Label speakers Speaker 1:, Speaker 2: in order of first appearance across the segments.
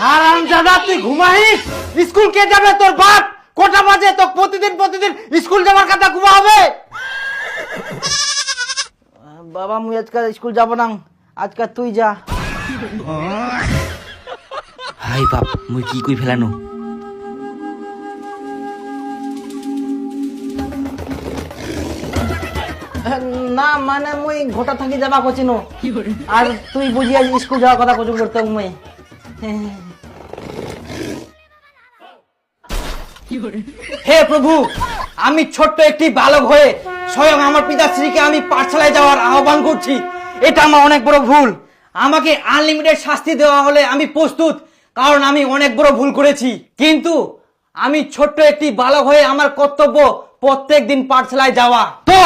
Speaker 1: হারামজাদা তুই ঘুমাইস? স্কুল কে যাবে? তোর বাপ। কটা বাজে? তো প্রতিদিন স্কুল যাওয়ার কথা ঘুমা হবে? বাবা মুই আজকাল স্কুল যাব না, আজকাল তুই যা।
Speaker 2: হাই বাপ, মুই কি কই ফেলানো?
Speaker 1: না মানে মুই ঘটা থাকি যাবা কচিন, আর তুই বুঝিয়া স্কুল যাওয়ার কথা কচুম করতে মুই। হে প্রভু, আমি ছোট্ট একটি বালক হয়ে স্বয়ং আমার পিতাশ্রীকে আমি পাঠশালায় যাওয়ার আহ্বান করছি। এটা আমার অনেক বড় ভুল। আমাকে আনলিমিটেড শাস্তি দেওয়া হলে আমি প্রস্তুত, কারণ আমি অনেক বড় ভুল করেছি। কিন্তু আমি ছোট্ট একটি বালক হয়ে আমার কর্তব্য প্রত্যেক দিন পাঠশালায় যাওয়া। তো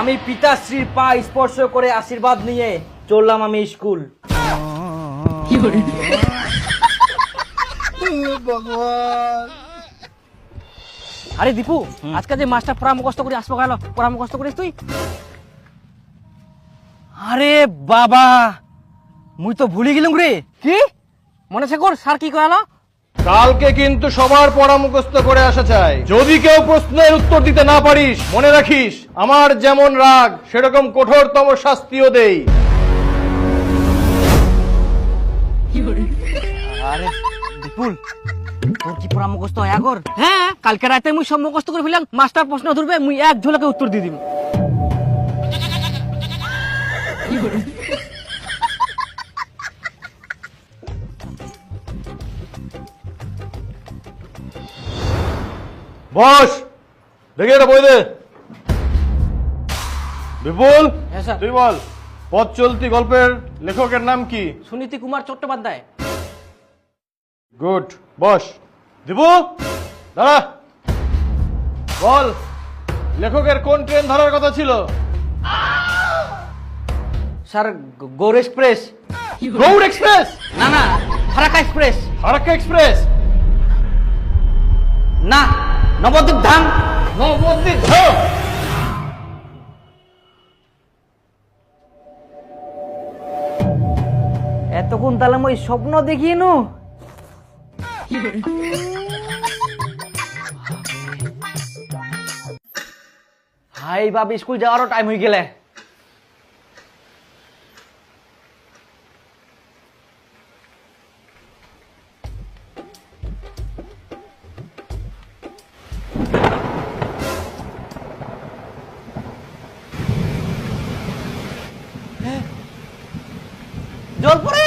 Speaker 1: আমি পিতাশ্রীর পা স্পর্শ করে আশীর্বাদ নিয়ে চললাম আমি স্কুল।
Speaker 3: আরে দীপু, আজকে যে মাস্টার পড়া মুখস্থ করে আসবো গেল, পড়া মুখস্থ করিস তুই?
Speaker 1: আরে বাবা, মুই তো ভুলে গেলাম রে।
Speaker 3: কি মনে আছে কর স্যার কি করালো?
Speaker 4: কালকে কিন্তু সবার পড়া মুখস্থ করে আসা চাই। যদি কেউ প্রশ্নের উত্তর দিতে না পারিস, মনে রাখিস আমার যেমন রাগ সেরকম কঠোরতম শাস্তিও দেই।
Speaker 1: আরে বিপুল, তোর কি পড়া মুখস্থ হয় আগর?
Speaker 3: হ্যাঁ, কালকে রাতে মুই সব মুখস্থ করে ফেললাম। মাস্টার প্রশ্ন ধরবে, মুই এক ঝলকে উত্তর দিয়ে দিব।
Speaker 4: বস, দেখে এটা বই দে। বিপুল,
Speaker 3: হ্যাঁ স্যার।
Speaker 4: তুই বল, পথ চলতি গল্পের লেখকের নাম কি?
Speaker 3: সুনীতি কুমার চট্টোপাধ্যায়।
Speaker 4: Good, boss. দিবু, দাঁড়া। বল, লেখকের কোন ট্রেন ধরার কথা ছিল?
Speaker 1: Sir, Gaur express.
Speaker 4: Gaur express?
Speaker 1: না না, ফারাক্কা এক্সপ্রেস।
Speaker 4: ফারাক্কা এক্সপ্রেস?
Speaker 1: না, নবদ্বীপ ধাম।
Speaker 4: নবদ্বীপ ধাম?
Speaker 1: এতক্ষণ তাহলে মই স্বপ্ন দেখিয়ে নু। হাই বাপ, স্কুল যাওয়ারও টাইম হয়ে গেলে। জল পড়ে।